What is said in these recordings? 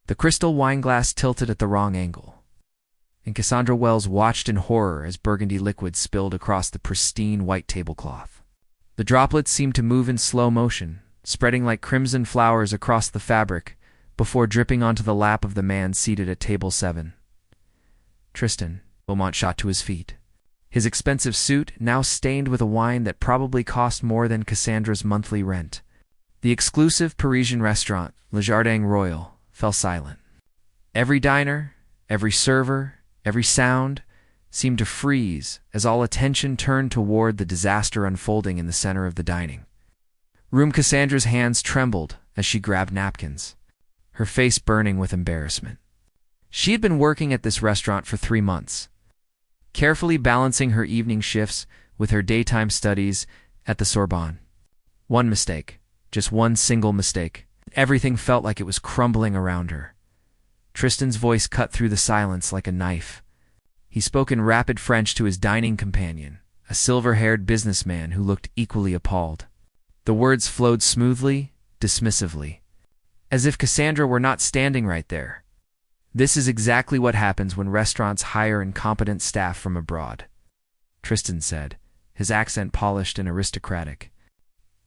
The crystal wine glass tilted at the wrong angle, and Cassandra Wells watched in horror as burgundy liquid spilled across the pristine white tablecloth. The droplets seemed to move in slow motion, spreading like crimson flowers across the fabric before dripping onto the lap of the man seated at table 7. Tristan Beaumont shot to his feet, his expensive suit now stained with a wine that probably cost more than Cassandra's monthly rent. The exclusive Parisian restaurant, Le Jardin Royal, fell silent. Every diner, every server, every sound seemed to freeze as all attention turned toward the disaster unfolding in the center of the dining room. Cassandra's hands trembled as she grabbed napkins, her face burning with embarrassment. She had been working at this restaurant for 3 months, carefully balancing her evening shifts with her daytime studies at the Sorbonne. One mistake, just one single mistake. Everything felt like it was crumbling around her. Tristan's voice cut through the silence like a knife. He spoke in rapid French to his dining companion, a silver-haired businessman who looked equally appalled. The words flowed smoothly, dismissively, as if Cassandra were not standing right there. This is exactly what happens when restaurants hire incompetent staff from abroad, Tristan said, his accent polished and aristocratic.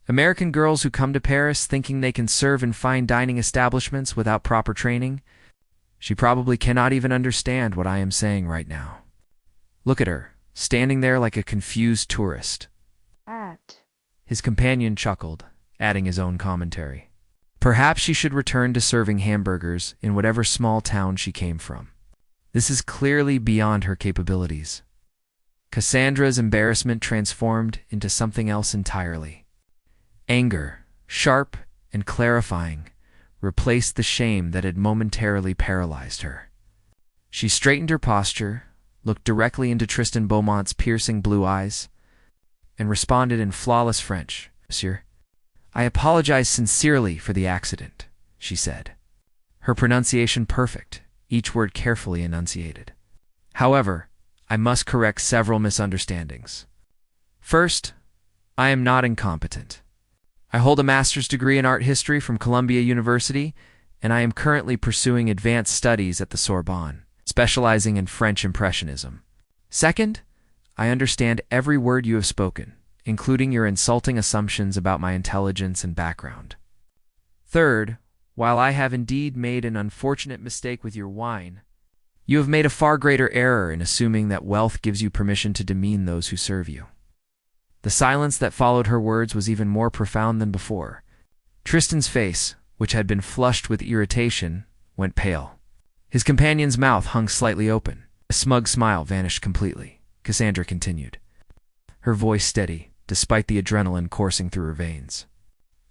American girls who come to Paris thinking they can serve in fine dining establishments without proper training. She probably cannot even understand what I am saying right now. Look at her, standing there like a confused tourist. His companion chuckled, adding his own commentary. Perhaps she should return to serving hamburgers in whatever small town she came from. This is clearly beyond her capabilities. Cassandra's embarrassment transformed into something else entirely. Anger, sharp and clarifying, replaced the shame that had momentarily paralyzed her. She straightened her posture, looked directly into Tristan Beaumont's piercing blue eyes, and responded in flawless French. "Monsieur, I apologize sincerely for the accident," she said, her pronunciation perfect, each word carefully enunciated. "However, I must correct several misunderstandings. First, I am not incompetent. I hold a master's degree in art history from Columbia University, and I am currently pursuing advanced studies at the Sorbonne, specializing in French Impressionism. Second, I understand every word you have spoken, including your insulting assumptions about my intelligence and background. Third, while I have indeed made an unfortunate mistake with your wine, you have made a far greater error in assuming that wealth gives you permission to demean those who serve you." The silence that followed her words was even more profound than before. Tristan's face, which had been flushed with irritation, went pale. His companion's mouth hung slightly open. A smug smile vanished completely. Cassandra continued, her voice steady, despite the adrenaline coursing through her veins.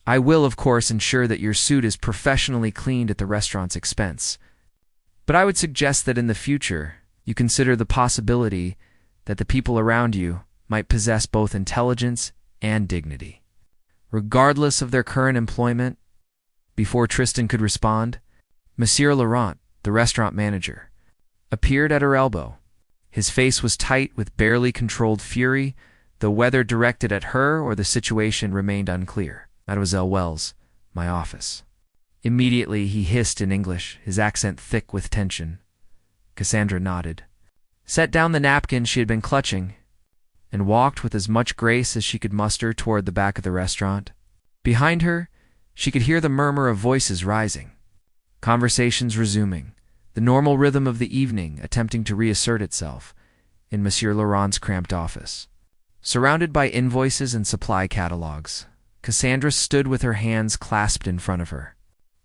"I will, of course, ensure that your suit is professionally cleaned at the restaurant's expense. But I would suggest that in the future, you consider the possibility that the people around you might possess both intelligence and dignity, regardless of their current employment." Before Tristan could respond, Monsieur Laurent, the restaurant manager, appeared at her elbow. His face was tight with barely controlled fury, though whether directed at her or the situation remained unclear. "Mademoiselle Wells, my office." Immediately he hissed in English, his accent thick with tension. Cassandra nodded, set down the napkin she had been clutching, and walked with as much grace as she could muster toward the back of the restaurant. Behind her, she could hear the murmur of voices rising, conversations resuming, the normal rhythm of the evening attempting to reassert itself in Monsieur Laurent's cramped office. Surrounded by invoices and supply catalogs, Cassandra stood with her hands clasped in front of her,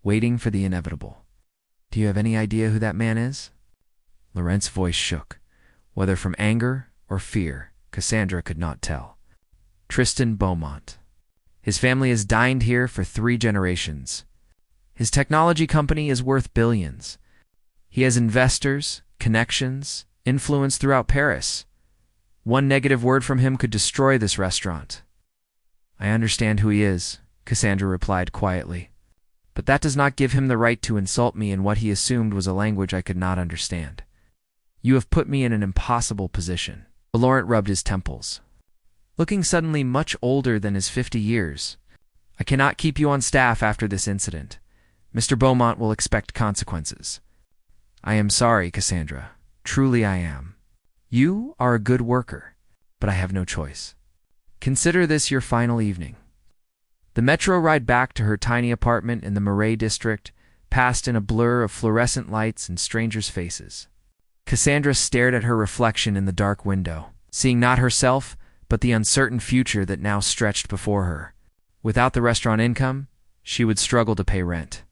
waiting for the inevitable. "Do you have any idea who that man is?" Laurent's voice shook, whether from anger or fear. Cassandra could not tell. "Tristan Beaumont. His family has dined here for 3 generations. His technology company is worth billions. He has investors, connections, influence throughout Paris. One negative word from him could destroy this restaurant." "I understand who he is," Cassandra replied quietly, "but that does not give him the right to insult me in what he assumed was a language I could not understand. You have put me in an impossible position." Laurent rubbed his temples, looking suddenly much older than his 50 years. "I cannot keep you on staff after this incident. Mr. Beaumont will expect consequences. I am sorry, Cassandra. Truly I am. You are a good worker, but I have no choice. Consider this your final evening. The metro ride back to her tiny apartment in the Marais district passed in a blur of fluorescent lights and strangers' faces. Cassandra stared at her reflection in the dark window, seeing not herself, but the uncertain future that now stretched before her. Without the restaurant income, she would struggle to pay rent.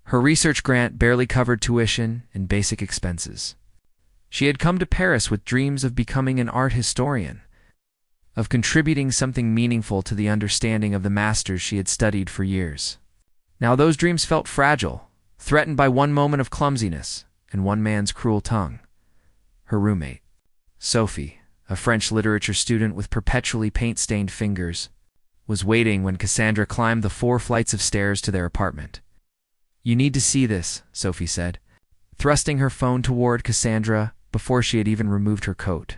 Her research grant barely covered tuition and basic expenses. She had come to Paris with dreams of becoming an art historian, of contributing something meaningful to the understanding of the masters she had studied for years. Now those dreams felt fragile, threatened by one moment of clumsiness and one man's cruel tongue. Her roommate, Sophie, a French literature student with perpetually paint-stained fingers, was waiting when Cassandra climbed the 4 flights of stairs to their apartment. "You need to see this," Sophie said, thrusting her phone toward Cassandra before she had even removed her coat.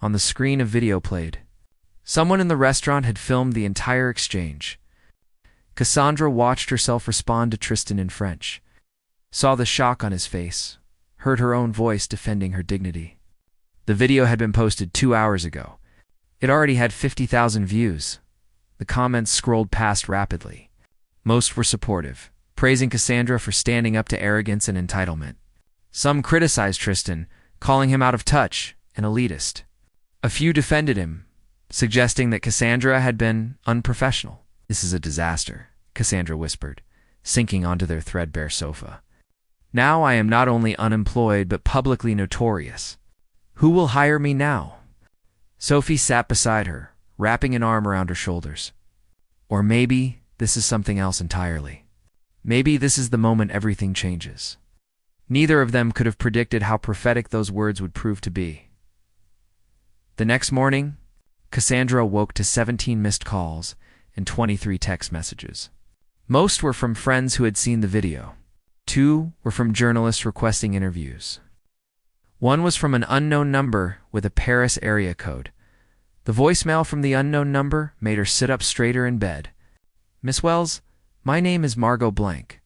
On the screen, a video played. Someone in the restaurant had filmed the entire exchange. Cassandra watched herself respond to Tristan in French, saw the shock on his face, heard her own voice defending her dignity. The video had been posted 2 hours ago. It already had 50,000 views. The comments scrolled past rapidly. Most were supportive, praising Cassandra for standing up to arrogance and entitlement. Some criticized Tristan, calling him out of touch and elitist. A few defended him, suggesting that Cassandra had been unprofessional. "This is a disaster," Cassandra whispered, sinking onto their threadbare sofa. "Now I am not only unemployed but publicly notorious. Who will hire me now?" Sophie sat beside her, wrapping an arm around her shoulders. Or maybe this is something else entirely. Maybe this is the moment everything changes. Neither of them could have predicted how prophetic those words would prove to be. The next morning, Cassandra awoke to 17 missed calls and 23 text messages. Most were from friends who had seen the video. 2 were from journalists requesting interviews. 1 was from an unknown number with a Paris area code. The voicemail from the unknown number made her sit up straighter in bed. "Miss Wells, my name is Margot Blank.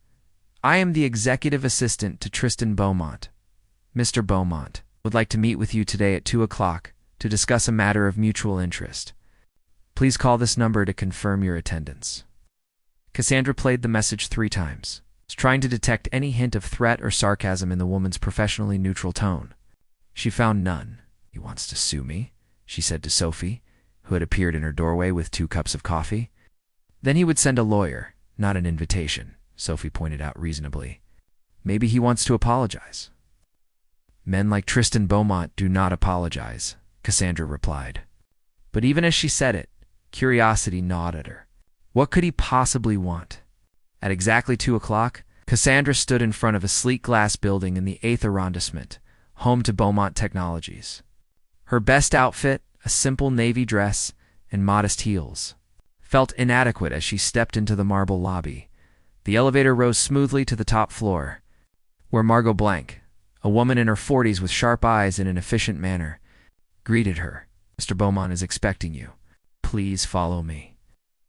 I am the executive assistant to Tristan Beaumont. Mr. Beaumont would like to meet with you today at 2 o'clock to discuss a matter of mutual interest. Please call this number to confirm your attendance." Cassandra played the message 3 times, trying to detect any hint of threat or sarcasm in the woman's professionally neutral tone. She found none. "He wants to sue me," she said to Sophie, who had appeared in her doorway with 2 cups of coffee. "Then he would send a lawyer, not an invitation," Sophie pointed out reasonably. "Maybe he wants to apologize." "Men like Tristan Beaumont do not apologize," Cassandra replied. But even as she said it, curiosity gnawed at her. What could he possibly want? At exactly 2 o'clock, Cassandra stood in front of a sleek glass building in the 8th arrondissement, home to Beaumont Technologies. Her best outfit, a simple navy dress and modest heels, felt inadequate as she stepped into the marble lobby. The elevator rose smoothly to the top floor, where Margot Blank, a woman in her 40s with sharp eyes and an efficient manner, greeted her. "Mr. Beaumont is expecting you. Please follow me."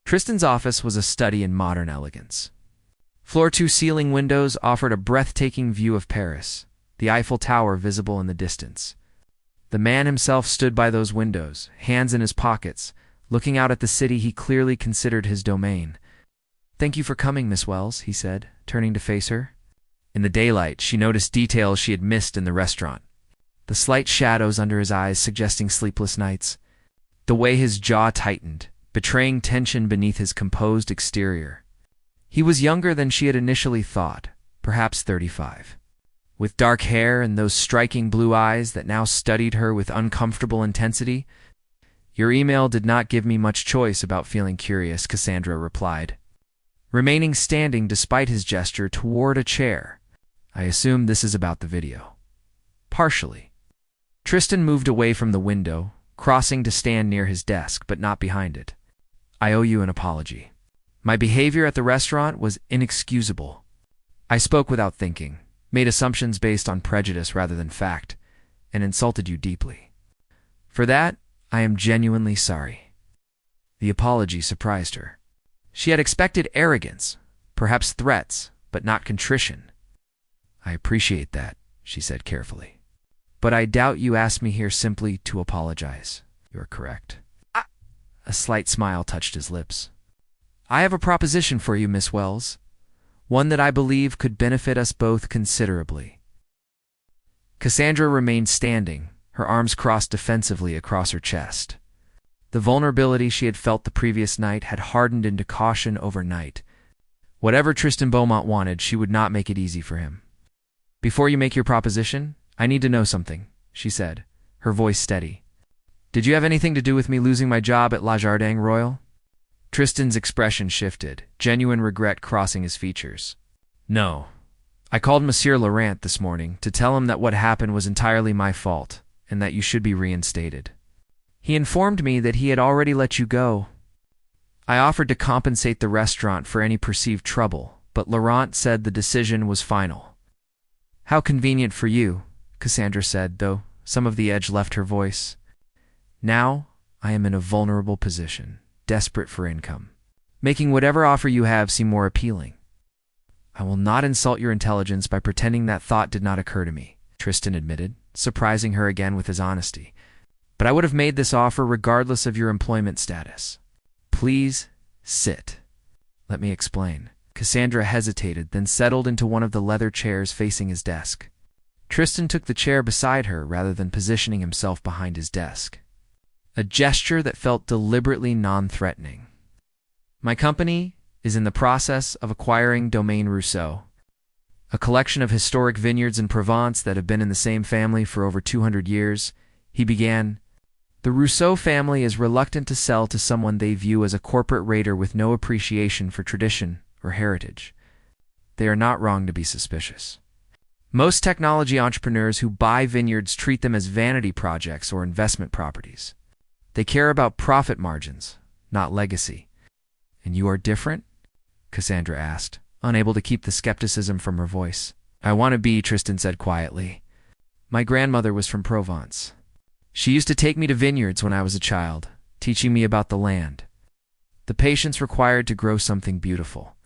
Tristan's office was a study in modern elegance. Floor-to-ceiling windows offered a breathtaking view of Paris, the Eiffel Tower visible in the distance. The man himself stood by those windows, hands in his pockets, looking out at the city he clearly considered his domain. "Thank you for coming, Miss Wells," he said, turning to face her. In the daylight, she noticed details she had missed in the restaurant. The slight shadows under his eyes suggesting sleepless nights. The way his jaw tightened, betraying tension beneath his composed exterior. He was younger than she had initially thought, perhaps 35. With dark hair and those striking blue eyes that now studied her with uncomfortable intensity. "Your email did not give me much choice about feeling curious," Cassandra replied, remaining standing despite his gesture toward a chair. "I assume this is about the video." "Partially." Tristan moved away from the window, crossing to stand near his desk, but not behind it. "I owe you an apology. My behavior at the restaurant was inexcusable. I spoke without thinking, made assumptions based on prejudice rather than fact, and insulted you deeply. For that, I am genuinely sorry." The apology surprised her. She had expected arrogance, perhaps threats, but not contrition. "I appreciate that," she said carefully. "But I doubt you asked me here simply to apologize." "You are correct." A slight smile touched his lips. "I have a proposition for you, Miss Wells. One that I believe could benefit us both considerably." Cassandra remained standing, her arms crossed defensively across her chest. The vulnerability she had felt the previous night had hardened into caution overnight. Whatever Tristan Beaumont wanted, she would not make it easy for him. "Before you make your proposition, I need to know something," she said, her voice steady. "Did you have anything to do with me losing my job at Jardin Royal?" Tristan's expression shifted, genuine regret crossing his features. "No. I called Monsieur Laurent this morning to tell him that what happened was entirely my fault and that you should be reinstated. He informed me that he had already let you go. I offered to compensate the restaurant for any perceived trouble, but Laurent said the decision was final." "How convenient for you," Cassandra said, though some of the edge left her voice. "Now I am in a vulnerable position, desperate for income, making whatever offer you have seem more appealing." "I will not insult your intelligence by pretending that thought did not occur to me," Tristan admitted, surprising her again with his honesty. "But I would have made this offer regardless of your employment status." "Please sit. Let me explain." Cassandra hesitated, then settled into one of the leather chairs facing his desk. Tristan took the chair beside her rather than positioning himself behind his desk, a gesture that felt deliberately non-threatening. "My company is in the process of acquiring Domaine Rousseau, a collection of historic vineyards in Provence that have been in the same family for over 200 years, he began. "The Rousseau family is reluctant to sell to someone they view as a corporate raider with no appreciation for tradition or heritage. They are not wrong to be suspicious. Most technology entrepreneurs who buy vineyards treat them as vanity projects or investment properties. They care about profit margins, not legacy." "And you are different?" Cassandra asked, unable to keep the skepticism from her voice. "I want to be," Tristan said quietly. "My grandmother was from Provence. She used to take me to vineyards when I was a child, teaching me about the land, the patience required to grow something beautiful.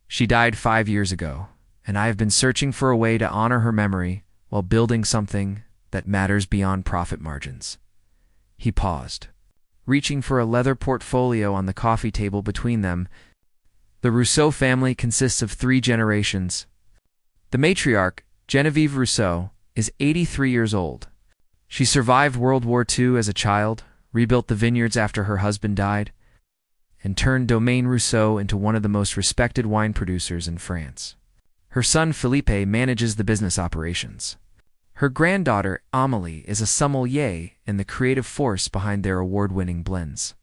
She died 5 years ago, and I have been searching for a way to honor her memory while building something that matters beyond profit margins." He paused, reaching for a leather portfolio on the coffee table between them. "The Rousseau family consists of 3 generations. The matriarch, Genevieve Rousseau, is 83 years old. She survived World War II as a child, rebuilt the vineyards after her husband died, and turned Domaine Rousseau into one of the most respected wine producers in France. Her son Philippe manages the business operations. Her granddaughter Amélie is a sommelier and the creative force behind their award-winning blends."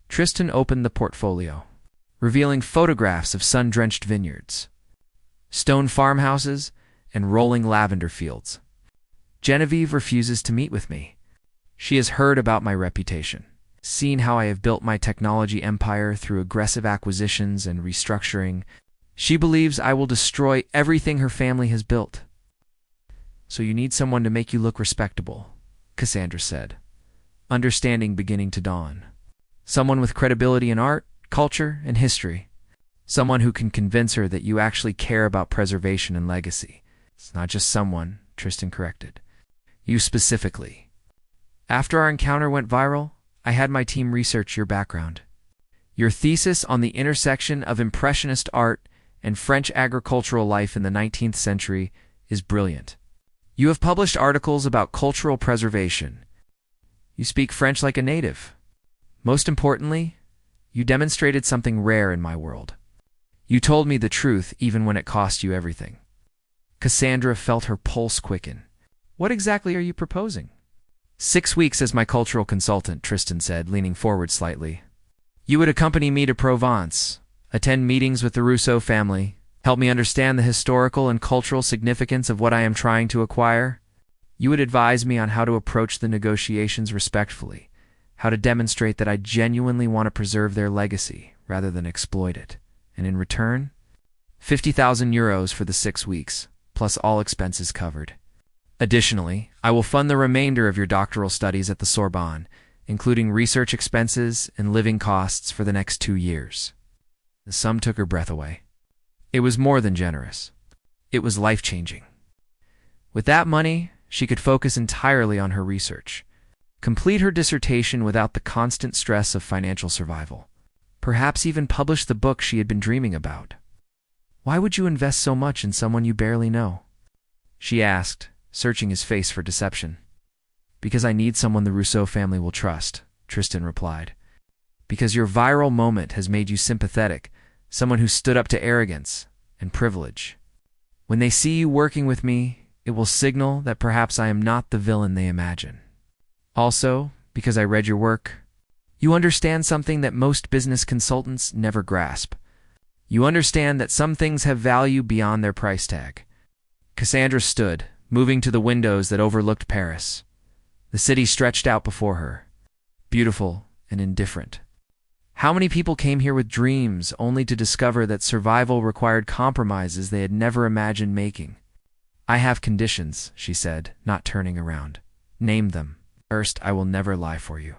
Tristan opened the portfolio, revealing photographs of sun-drenched vineyards, stone farmhouses, and rolling lavender fields. "Genevieve refuses to meet with me. She has heard about my reputation, seen how I have built my technology empire through aggressive acquisitions and restructuring. She believes I will destroy everything her family has built." "So you need someone to make you look respectable," Cassandra said, understanding beginning to dawn. "Someone with credibility in art, culture, and history. Someone who can convince her that you actually care about preservation and legacy." "It's not just someone," Tristan corrected. "You specifically. After our encounter went viral, I had my team research your background. Your thesis on the intersection of Impressionist art and French agricultural life in the 19th century is brilliant. You have published articles about cultural preservation. You speak French like a native. Most importantly, you demonstrated something rare in my world. You told me the truth even when it cost you everything." Cassandra felt her pulse quicken. "What exactly are you proposing?" 6 weeks as my cultural consultant," Tristan said, leaning forward slightly. "You would accompany me to Provence, attend meetings with the Rousseau family, help me understand the historical and cultural significance of what I am trying to acquire. You would advise me on how to approach the negotiations respectfully, how to demonstrate that I genuinely want to preserve their legacy rather than exploit it. And in return, 50,000 euros for the 6 weeks, plus all expenses covered. Additionally, I will fund the remainder of your doctoral studies at the Sorbonne, including research expenses and living costs for the next 2 years." The sum took her breath away. It was more than generous. It was life-changing. With that money, she could focus entirely on her research, complete her dissertation without the constant stress of financial survival, perhaps even publish the book she had been dreaming about. "Why would you invest so much in someone you barely know?" she asked, searching his face for deception. "Because I need someone the Rousseau family will trust," Tristan replied. "Because your viral moment has made you sympathetic, someone who stood up to arrogance and privilege. When they see you working with me, it will signal that perhaps I am not the villain they imagine. Also, because I read your work, you understand something that most business consultants never grasp. You understand that some things have value beyond their price tag." Cassandra stood, moving to the windows that overlooked Paris. The city stretched out before her, beautiful and indifferent. How many people came here with dreams only to discover that survival required compromises they had never imagined making? "I have conditions," she said, not turning around. "Name them. First, I will never lie for you.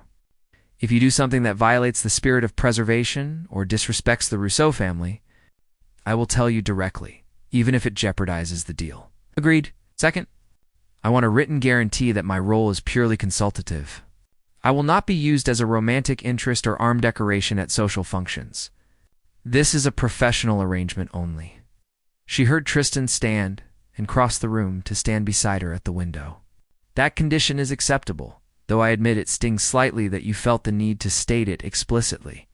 If you do something that violates the spirit of preservation or disrespects the Rousseau family, I will tell you directly, even if it jeopardizes the deal." "Agreed." "Second, I want a written guarantee that my role is purely consultative. I will not be used as a romantic interest or arm decoration at social functions. This is a professional arrangement only." She heard Tristan stand and cross the room to stand beside her at the window. "That condition is acceptable, though I admit it stings slightly that you felt the need to state it explicitly."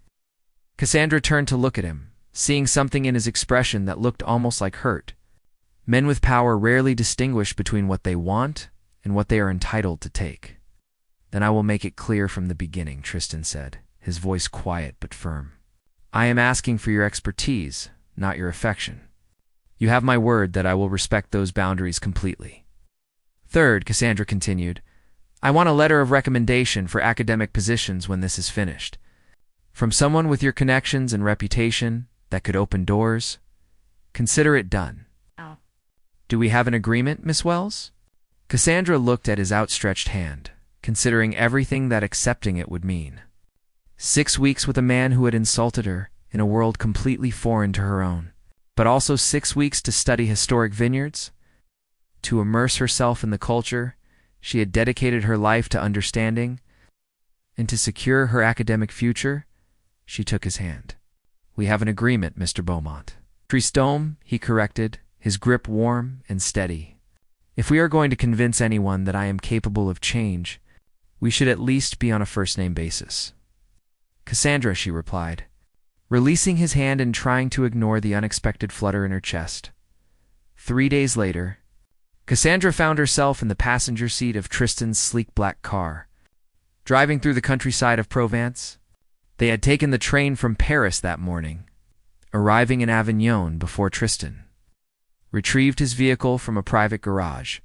Cassandra turned to look at him, seeing something in his expression that looked almost like hurt. Men with power rarely distinguish between what they want and what they are entitled to take. "Then I will make it clear from the beginning," Tristan said, his voice quiet but firm. "I am asking for your expertise, not your affection. You have my word that I will respect those boundaries completely." "Third," Cassandra continued, "I want a letter of recommendation for academic positions when this is finished. From someone with your connections and reputation that could open doors. Consider it done." Oh. "Do we have an agreement, Miss Wells?" Cassandra looked at his outstretched hand, considering everything that accepting it would mean. 6 weeks with a man who had insulted her in a world completely foreign to her own, but also 6 weeks to study historic vineyards, to immerse herself in the culture she had dedicated her life to understanding, and to secure her academic future. She took his hand. "We have an agreement, Mr. Beaumont." "Tristan," he corrected, his grip warm and steady. "If we are going to convince anyone that I am capable of change, we should at least be on a first-name basis." "Cassandra," she replied, releasing his hand and trying to ignore the unexpected flutter in her chest. 3 days later, Cassandra found herself in the passenger seat of Tristan's sleek black car. Driving through the countryside of Provence, they had taken the train from Paris that morning, arriving in Avignon before Tristan retrieved his vehicle from a private garage.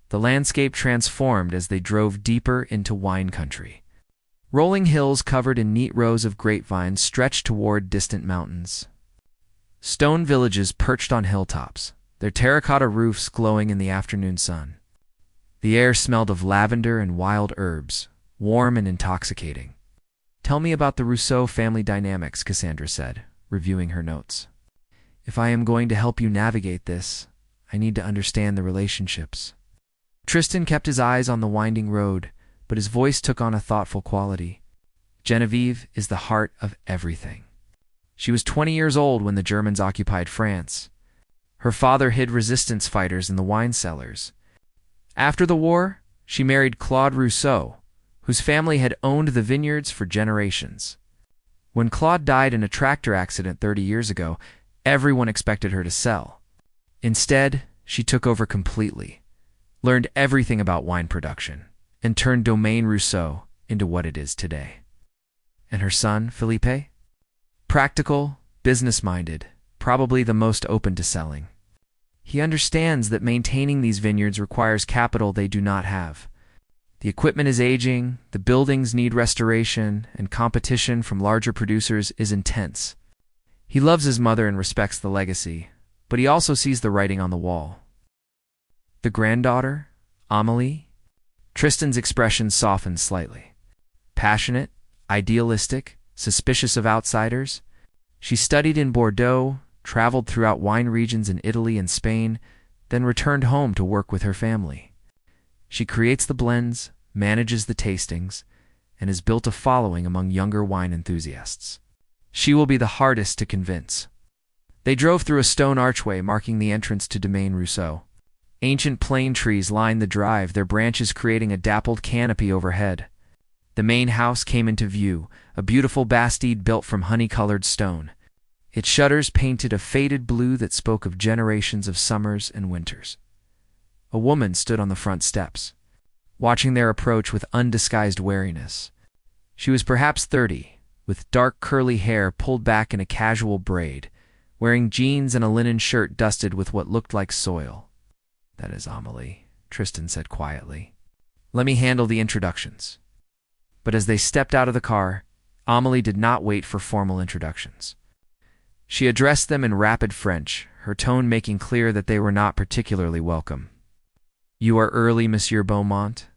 The landscape transformed as they drove deeper into wine country. Rolling hills covered in neat rows of grapevines stretched toward distant mountains. Stone villages perched on hilltops, their terracotta roofs glowing in the afternoon sun. The air smelled of lavender and wild herbs, warm and intoxicating. "Tell me about the Rousseau family dynamics," Cassandra said, reviewing her notes. "If I am going to help you navigate this, I need to understand the relationships." Tristan kept his eyes on the winding road, but his voice took on a thoughtful quality. "Genevieve is the heart of everything. She was 20 years old when the Germans occupied France. Her father hid resistance fighters in the wine cellars. After the war, she married Claude Rousseau, whose family had owned the vineyards for generations. When Claude died in a tractor accident 30 years ago, everyone expected her to sell. Instead, she took over completely, learned everything about wine production, and turned Domaine Rousseau into what it is today." "And her son, Philippe?" "Practical, business-minded, probably the most open to selling. He understands that maintaining these vineyards requires capital they do not have. The equipment is aging, the buildings need restoration, and competition from larger producers is intense. He loves his mother and respects the legacy, but he also sees the writing on the wall." "The granddaughter, Amélie?" Tristan's expression softened slightly. "Passionate, idealistic, suspicious of outsiders. She studied in Bordeaux, traveled throughout wine regions in Italy and Spain, then returned home to work with her family. She creates the blends, manages the tastings, and has built a following among younger wine enthusiasts. She will be the hardest to convince. They drove through a stone archway marking the entrance to Domaine Rousseau. Ancient plane trees lined the drive, their branches creating a dappled canopy overhead. The main house came into view, a beautiful bastide built from honey-colored stone. Its shutters painted a faded blue that spoke of generations of summers and winters. A woman stood on the front steps, watching their approach with undisguised wariness. She was perhaps 30, with dark curly hair pulled back in a casual braid, wearing jeans and a linen shirt dusted with what looked like soil. "That is Amélie," Tristan said quietly. "Let me handle the introductions." But as they stepped out of the car, Amélie did not wait for formal introductions. She addressed them in rapid French, her tone making clear that they were not particularly welcome. "You are early, Monsieur Beaumont.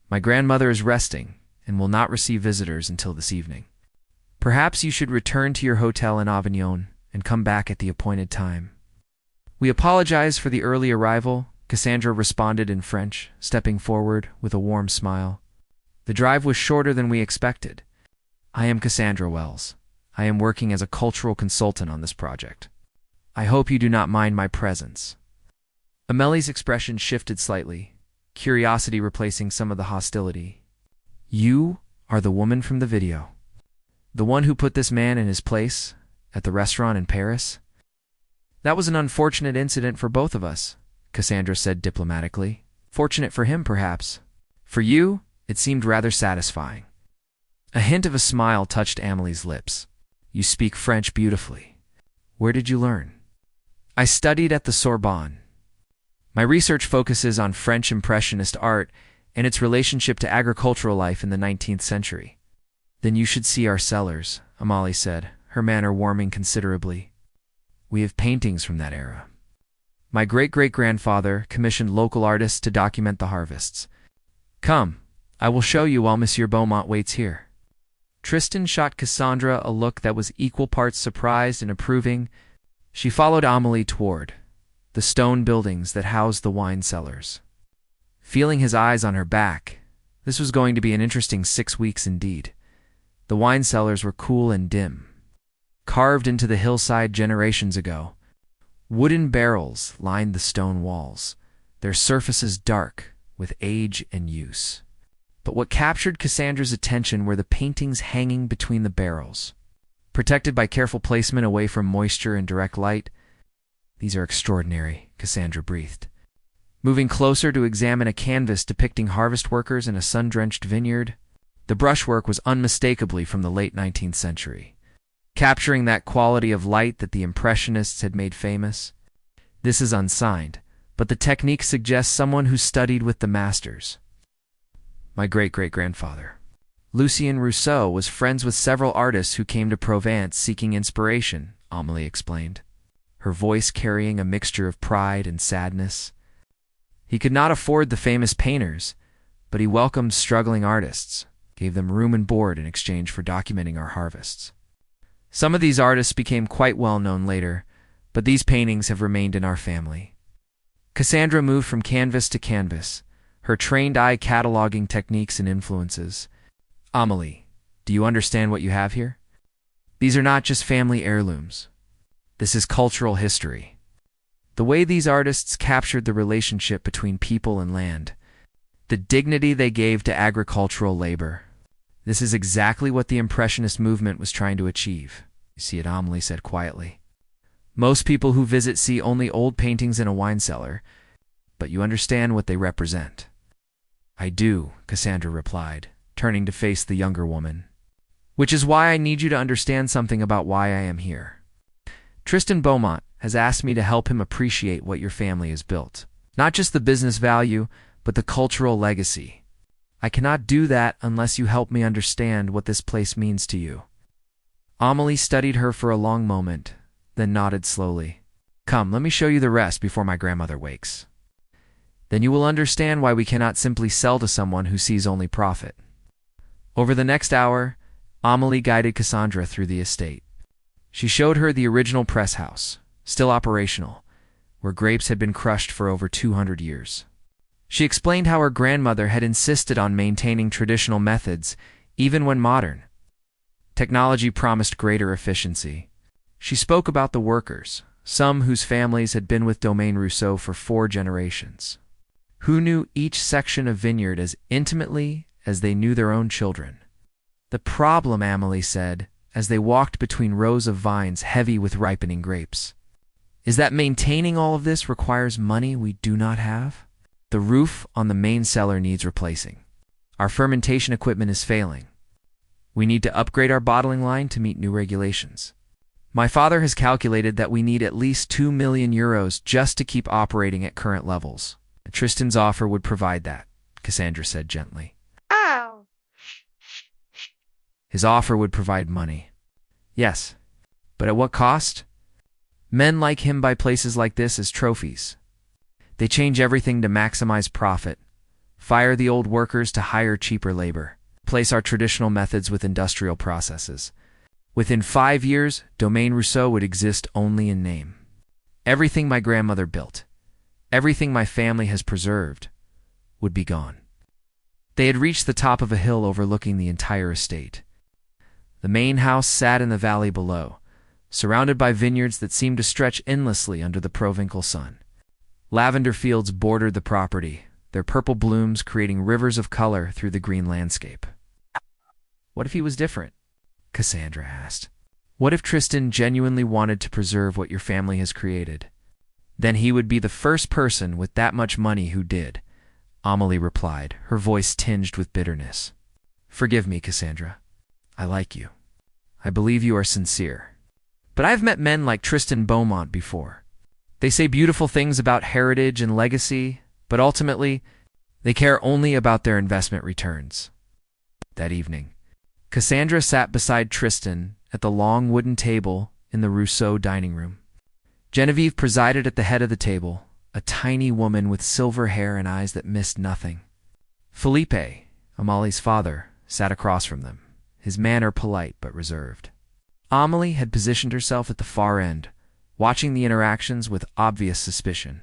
My grandmother is resting and will not receive visitors until this evening. Perhaps you should return to your hotel in Avignon and come back at the appointed time." "We apologize for the early arrival," Cassandra responded in French, stepping forward with a warm smile. "The drive was shorter than we expected. I am Cassandra Wells. I am working as a cultural consultant on this project. I hope you do not mind my presence." Amélie's expression shifted slightly, curiosity replacing some of the hostility. "You are the woman from the video. The one who put this man in his place at the restaurant in Paris?" "That was an unfortunate incident for both of us," Cassandra said diplomatically. "Fortunate for him, perhaps. For you, it seemed rather satisfying." A hint of a smile touched Amélie's lips. "You speak French beautifully. Where did you learn?" "I studied at the Sorbonne. My research focuses on French Impressionist art and its relationship to agricultural life in the 19th century. "Then you should see our cellars," Amélie said, her manner warming considerably. "We have paintings from that era. My great-great-grandfather commissioned local artists to document the harvests. Come, I will show you while Monsieur Beaumont waits here." Tristan shot Cassandra a look that was equal parts surprised and approving. She followed Amélie toward the stone buildings that housed the wine cellars. Feeling his eyes on her back, this was going to be an interesting 6 weeks indeed. The wine cellars were cool and dim, carved into the hillside generations ago. Wooden barrels lined the stone walls, their surfaces dark with age and use. But what captured Cassandra's attention were the paintings hanging between the barrels. Protected by careful placement away from moisture and direct light. "These are extraordinary," Cassandra breathed. Moving closer to examine a canvas depicting harvest workers in a sun-drenched vineyard, the brushwork was unmistakably from the late 19th century, capturing that quality of light that the Impressionists had made famous. This is unsigned, but the technique suggests someone who studied with the masters. "My great-great-grandfather. Lucien Rousseau was friends with several artists who came to Provence seeking inspiration," Amélie explained, her voice carrying a mixture of pride and sadness. "He could not afford the famous painters, but he welcomed struggling artists, gave them room and board in exchange for documenting our harvests. Some of these artists became quite well known later, but these paintings have remained in our family." Cassandra moved from canvas to canvas, her trained eye cataloging techniques and influences. "Amélie, do you understand what you have here? These are not just family heirlooms. This is cultural history. The way these artists captured the relationship between people and land, the dignity they gave to agricultural labor. This is exactly what the Impressionist movement was trying to achieve." "You see it," Amélie said quietly. "Most people who visit see only old paintings in a wine cellar, but you understand what they represent." "I do," Cassandra replied, turning to face the younger woman. "Which is why I need you to understand something about why I am here. Tristan Beaumont has asked me to help him appreciate what your family has built. Not just the business value, but the cultural legacy. I cannot do that unless you help me understand what this place means to you." Amélie studied her for a long moment, then nodded slowly. "Come, let me show you the rest before my grandmother wakes. Then you will understand why we cannot simply sell to someone who sees only profit." Over the next hour, Amélie guided Cassandra through the estate. She showed her the original press house, still operational, where grapes had been crushed for over 200 years. She explained how her grandmother had insisted on maintaining traditional methods, even when modern technology promised greater efficiency. She spoke about the workers, some whose families had been with Domaine Rousseau for 4 generations, who knew each section of vineyard as intimately as they knew their own children. The problem, Amélie said, as they walked between rows of vines heavy with ripening grapes, is that maintaining all of this requires money we do not have. The roof on the main cellar needs replacing. Our fermentation equipment is failing. We need to upgrade our bottling line to meet new regulations. My father has calculated that we need at least 2 million euros just to keep operating at current levels. Tristan's offer would provide that, Cassandra said gently. Ow! His offer would provide money. Yes, but at what cost? Men like him buy places like this as trophies. They change everything to maximize profit, fire the old workers to hire cheaper labor, place our traditional methods with industrial processes. Within 5 years, Domaine Rousseau would exist only in name. Everything my grandmother built, everything my family has preserved, would be gone. They had reached the top of a hill overlooking the entire estate. The main house sat in the valley below, surrounded by vineyards that seemed to stretch endlessly under the provincial sun. Lavender fields bordered the property, their purple blooms creating rivers of color through the green landscape. What if he was different? Cassandra asked. What if Tristan genuinely wanted to preserve what your family has created? Then he would be the first person with that much money who did, Amélie replied, her voice tinged with bitterness. Forgive me, Cassandra. I like you. I believe you are sincere. But I've met men like Tristan Beaumont before. They say beautiful things about heritage and legacy, but ultimately, they care only about their investment returns. That evening, Cassandra sat beside Tristan at the long wooden table in the Rousseau dining room. Genevieve presided at the head of the table, a tiny woman with silver hair and eyes that missed nothing. Felipe, Amélie's father, sat across from them, his manner polite but reserved. Amélie had positioned herself at the far end, watching the interactions with obvious suspicion.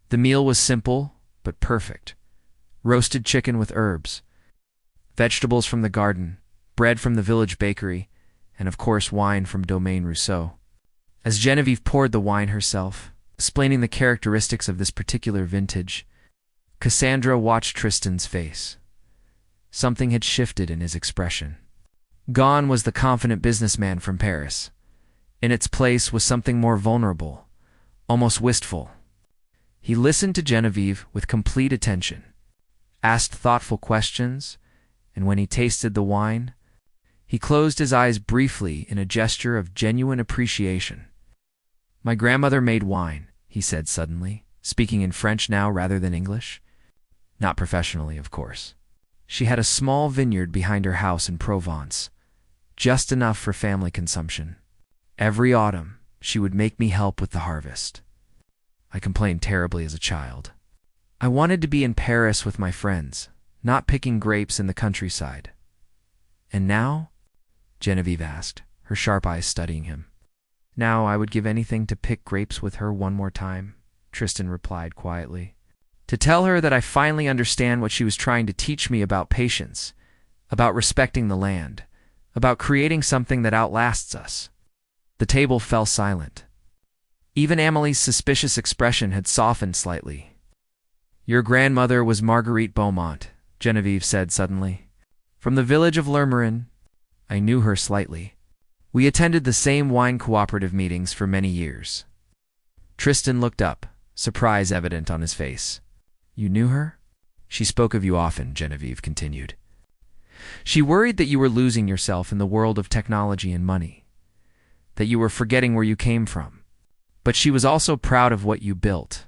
The meal was simple but perfect. Roasted chicken with herbs, vegetables from the garden, bread from the village bakery, and of course wine from Domaine Rousseau. As Genevieve poured the wine herself, explaining the characteristics of this particular vintage, Cassandra watched Tristan's face. Something had shifted in his expression. Gone was the confident businessman from Paris. In its place was something more vulnerable, almost wistful. He listened to Genevieve with complete attention, asked thoughtful questions, and when he tasted the wine, he closed his eyes briefly in a gesture of genuine appreciation. My grandmother made wine, he said suddenly, speaking in French now rather than English. Not professionally, of course. She had a small vineyard behind her house in Provence, just enough for family consumption. Every autumn, she would make me help with the harvest. I complained terribly as a child. I wanted to be in Paris with my friends, not picking grapes in the countryside. And now? Genevieve asked, her sharp eyes studying him. Now I would give anything to pick grapes with her one more time, Tristan replied quietly. To tell her that I finally understand what she was trying to teach me about patience, about respecting the land, about creating something that outlasts us. The table fell silent. Even Amélie's suspicious expression had softened slightly. Your grandmother was Marguerite Beaumont, Genevieve said suddenly. From the village of Lermerin. I knew her slightly. We attended the same wine cooperative meetings for many years. Tristan looked up, surprise evident on his face. You knew her? She spoke of you often, Genevieve continued. She worried that you were losing yourself in the world of technology and money, that you were forgetting where you came from. But she was also proud of what you built.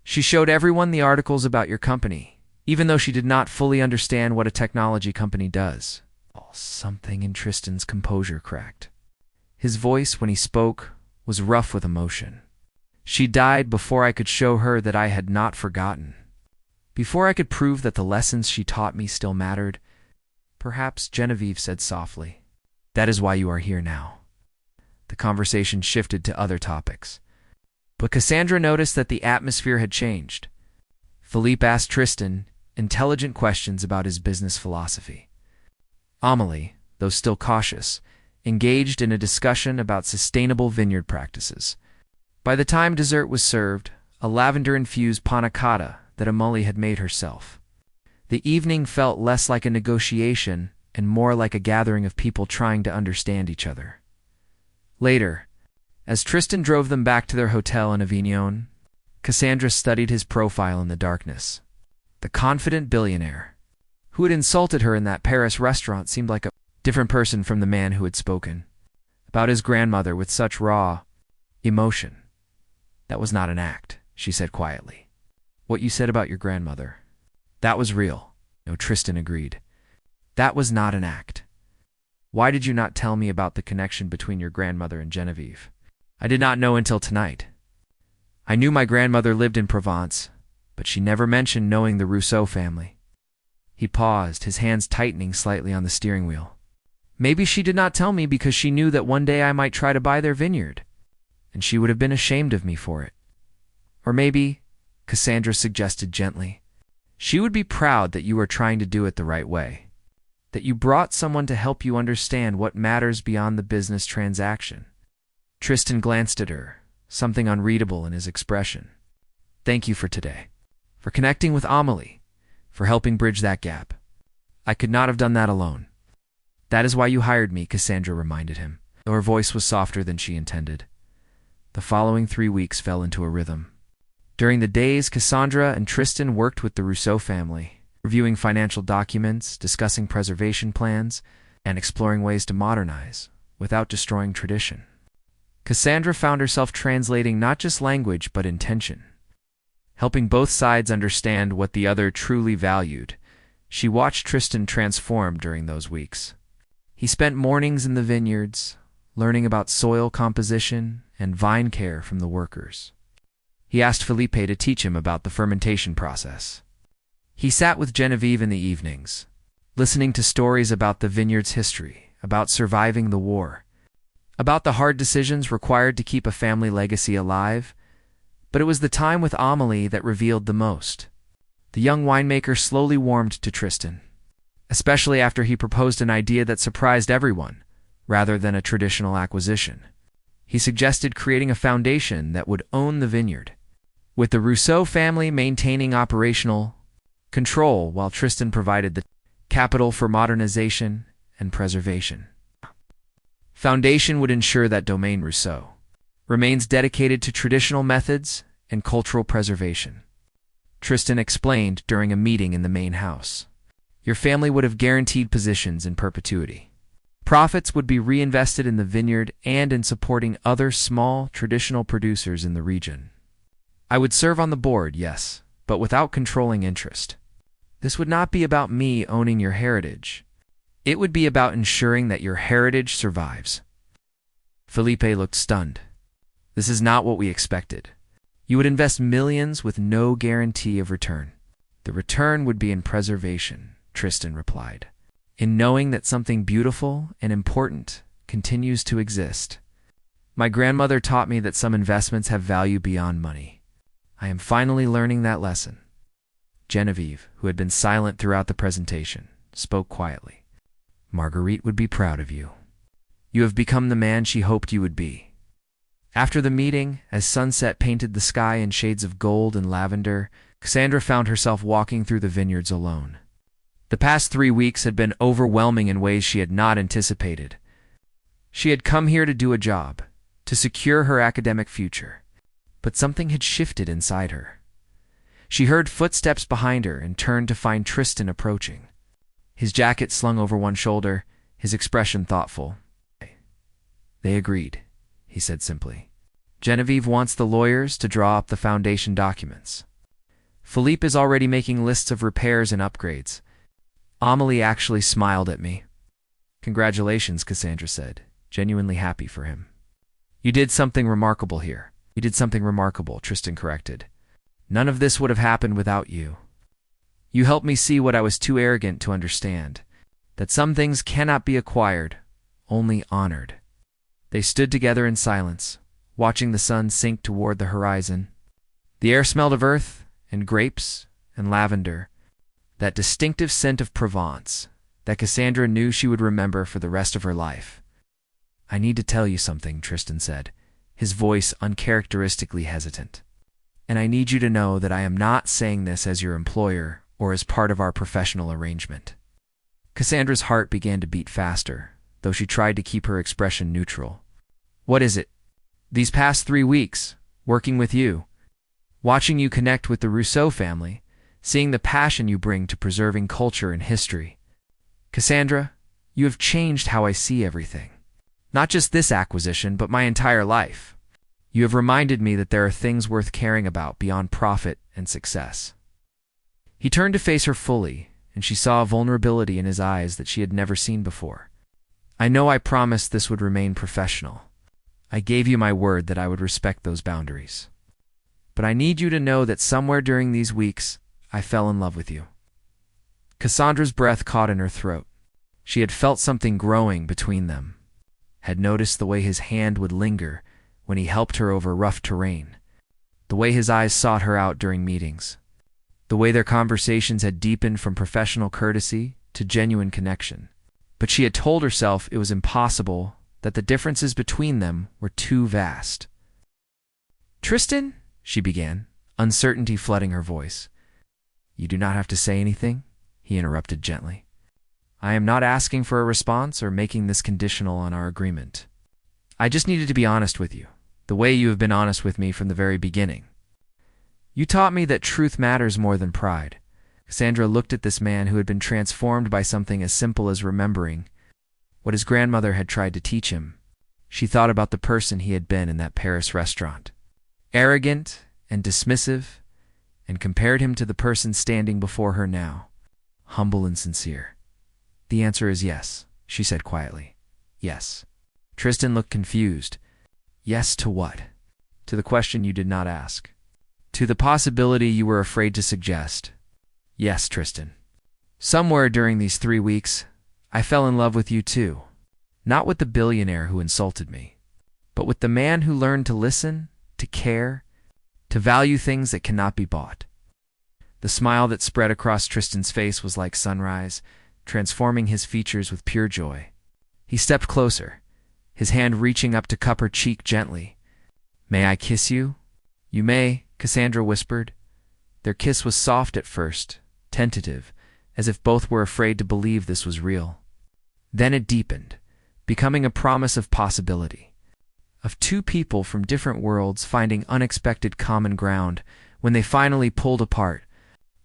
She showed everyone the articles about your company, even though she did not fully understand what a technology company does. Something in Tristan's composure cracked. His voice, when he spoke, was rough with emotion. She died before I could show her that I had not forgotten. Before I could prove that the lessons she taught me still mattered. Perhaps, Genevieve said softly, that is why you are here now. the conversation shifted to other topics. But Cassandra noticed that the atmosphere had changed. Philippe asked Tristan intelligent questions about his business philosophy. Amélie, though still cautious, engaged in a discussion about sustainable vineyard practices. By the time dessert was served, a lavender-infused panna cotta that Amélie had made herself. The evening felt less like a negotiation and more like a gathering of people trying to understand each other. Later, as Tristan drove them back to their hotel in Avignon, Cassandra studied his profile in the darkness. The confident billionaire who had insulted her in that Paris restaurant seemed like a different person from the man who had spoken about his grandmother with such raw emotion. "That was not an act," she said quietly. "What you said about your grandmother, that was real." No, Tristan agreed. "That was not an act. Why did you not tell me about the connection between your grandmother and Genevieve?" "I did not know until tonight. I knew my grandmother lived in Provence, but she never mentioned knowing the Rousseau family." He paused, his hands tightening slightly on the steering wheel. "Maybe she did not tell me because she knew that one day I might try to buy their vineyard, and she would have been ashamed of me for it. Or maybe," Cassandra suggested gently, "she would be proud that you were trying to do it the right way, that you brought someone to help you understand what matters beyond the business transaction." Tristan glanced at her, something unreadable in his expression. "Thank you for today, for connecting with Amélie, for helping bridge that gap. I could not have done that alone." "That is why you hired me," Cassandra reminded him, though her voice was softer than she intended. The following 3 weeks fell into a rhythm. During the days, Cassandra and Tristan worked with the Rousseau family, reviewing financial documents, discussing preservation plans, and exploring ways to modernize without destroying tradition. Cassandra found herself translating not just language but intention. Helping both sides understand what the other truly valued, she watched Tristan transform during those weeks. He spent mornings in the vineyards, learning about soil composition and vine care from the workers. He asked Philippe to teach him about the fermentation process. He sat with Genevieve in the evenings, listening to stories about the vineyard's history, about surviving the war, about the hard decisions required to keep a family legacy alive. But it was the time with Amélie that revealed the most. The young winemaker slowly warmed to Tristan, especially after he proposed an idea that surprised everyone, rather than a traditional acquisition. He suggested creating a foundation that would own the vineyard, with the Rousseau family maintaining operational control while Tristan provided the capital for modernization and preservation. Foundation would ensure that Domaine Rousseau remains dedicated to traditional methods and cultural preservation. Tristan explained during a meeting in the main house. Your family would have guaranteed positions in perpetuity. Profits would be reinvested in the vineyard and in supporting other small, traditional producers in the region. I would serve on the board, yes, but without controlling interest. This would not be about me owning your heritage. It would be about ensuring that your heritage survives. Philippe looked stunned. This is not what we expected. You would invest millions with no guarantee of return. The return would be in preservation, Tristan replied. In knowing that something beautiful and important continues to exist. My grandmother taught me that some investments have value beyond money. I am finally learning that lesson. Genevieve, who had been silent throughout the presentation, spoke quietly. Marguerite would be proud of you. You have become the man she hoped you would be. After the meeting, as sunset painted the sky in shades of gold and lavender, Cassandra found herself walking through the vineyards alone. The past 3 weeks had been overwhelming in ways she had not anticipated. She had come here to do a job, to secure her academic future, but something had shifted inside her. She heard footsteps behind her and turned to find Tristan approaching. His jacket slung over one shoulder, his expression thoughtful. They agreed, he said simply. Genevieve wants the lawyers to draw up the foundation documents. Philippe is already making lists of repairs and upgrades. Amélie actually smiled at me. Congratulations, Cassandra said, genuinely happy for him. You did something remarkable here. You did something remarkable, Tristan corrected. None of this would have happened without you. You helped me see what I was too arrogant to understand, that some things cannot be acquired, only honored. They stood together in silence, watching the sun sink toward the horizon. The air smelled of earth and grapes and lavender, that distinctive scent of Provence that Cassandra knew she would remember for the rest of her life. "I need to tell you something," Tristan said, his voice uncharacteristically hesitant. "And I need you to know that I am not saying this as your employer or as part of our professional arrangement." Cassandra's heart began to beat faster, though she tried to keep her expression neutral. "What is it?" "These past 3 weeks, working with you, watching you connect with the Rousseau family, seeing the passion you bring to preserving culture and history. Cassandra, you have changed how I see everything. Not just this acquisition, but my entire life. You have reminded me that there are things worth caring about beyond profit and success." He turned to face her fully, and she saw a vulnerability in his eyes that she had never seen before. "I know I promised this would remain professional. I gave you my word that I would respect those boundaries. But I need you to know that somewhere during these weeks, I fell in love with you." Cassandra's breath caught in her throat. She had felt something growing between them, had noticed the way his hand would linger when he helped her over rough terrain, the way his eyes sought her out during meetings, the way their conversations had deepened from professional courtesy to genuine connection. But she had told herself it was impossible, that the differences between them were too vast. "Tristan," she began, uncertainty flooding her voice. "You do not have to say anything," he interrupted gently. "I am not asking for a response or making this conditional on our agreement. I just needed to be honest with you, the way you have been honest with me from the very beginning. You taught me that truth matters more than pride." Cassandra looked at this man who had been transformed by something as simple as remembering what his grandmother had tried to teach him. She thought about the person he had been in that Paris restaurant, arrogant and dismissive, and compared him to the person standing before her now, humble and sincere. "The answer is yes," she said quietly. "Yes." Tristan looked confused. "Yes to what?" "To the question you did not ask. To the possibility you were afraid to suggest. Yes, Tristan. Somewhere during these 3 weeks, I fell in love with you too. Not with the billionaire who insulted me, but with the man who learned to listen, to care, to value things that cannot be bought." The smile that spread across Tristan's face was like sunrise, transforming his features with pure joy. He stepped closer, his hand reaching up to cup her cheek gently. "May I kiss you?" "You may," Cassandra whispered. Their kiss was soft at first, tentative, as if both were afraid to believe this was real. Then it deepened, becoming a promise of possibility, of two people from different worlds finding unexpected common ground. When they finally pulled apart,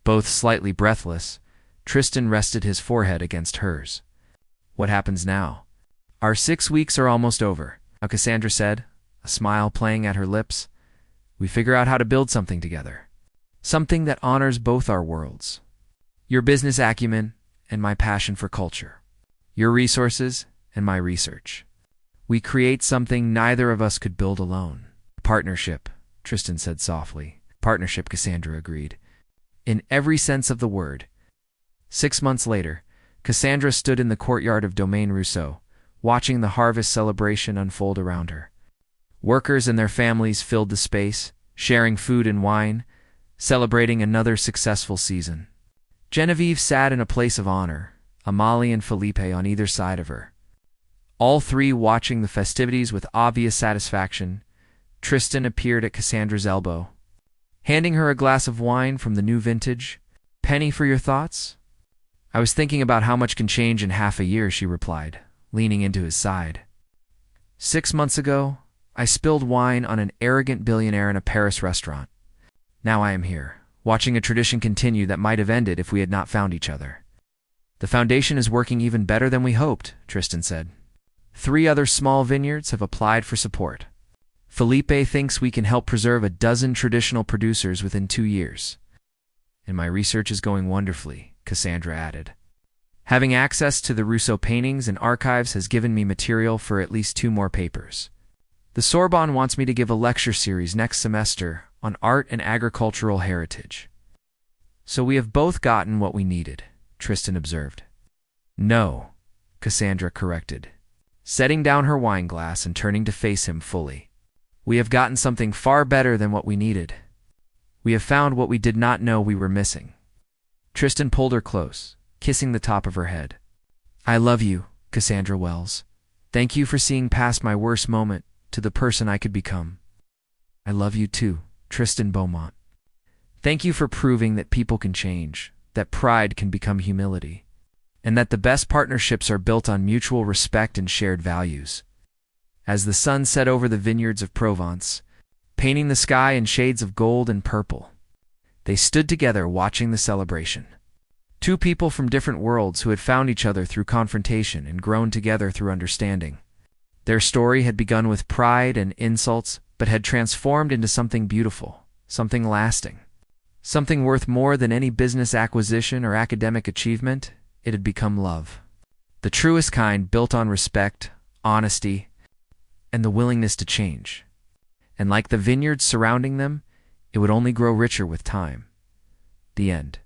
both slightly breathless, Tristan rested his forehead against hers. "What happens now?" "Our 6 weeks are almost over," Cassandra said, a smile playing at her lips. "We figure out how to build something together. Something that honors both our worlds. Your business acumen and my passion for culture. Your resources and my research. We create something neither of us could build alone." "Partnership," Tristan said softly. "Partnership," Cassandra agreed. "In every sense of the word." 6 months later, Cassandra stood in the courtyard of Domaine Rousseau, watching the harvest celebration unfold around her. Workers and their families filled the space, sharing food and wine, celebrating another successful season. Genevieve sat in a place of honor, Amalie and Felipe on either side of her, all three watching the festivities with obvious satisfaction. Tristan appeared at Cassandra's elbow, handing her a glass of wine from the new vintage. "Penny for your thoughts?" "I was thinking about how much can change in half a year," she replied, leaning into his side. 6 months ago, I spilled wine on an arrogant billionaire in a Paris restaurant. Now I am here, watching a tradition continue that might have ended if we had not found each other. "The foundation is working even better than we hoped," Tristan said. 3 other small vineyards have applied for support. Felipe thinks we can help preserve a dozen traditional producers within 2 years. "And my research is going wonderfully," Cassandra added. "Having access to the Rousseau paintings and archives has given me material for at least 2 more papers. The Sorbonne wants me to give a lecture series next semester on art and agricultural heritage." "So we have both gotten what we needed," Tristan observed. "No," Cassandra corrected. setting down her wine glass and turning to face him fully. "We have gotten something far better than what we needed. We have found what we did not know we were missing." Tristan pulled her close, kissing the top of her head. "I love you, Cassandra Wells. Thank you for seeing past my worst moment to the person I could become." "I love you too, Tristan Beaumont. Thank you for proving that people can change, that pride can become humility, and that the best partnerships are built on mutual respect and shared values." As the sun set over the vineyards of Provence, painting the sky in shades of gold and purple, they stood together watching the celebration. Two people from different worlds who had found each other through confrontation and grown together through understanding. Their story had begun with pride and insults, but had transformed into something beautiful, something lasting. Something worth more than any business acquisition or academic achievement. It had become love. The truest kind, built on respect, honesty, and the willingness to change. And like the vineyards surrounding them, it would only grow richer with time. The end.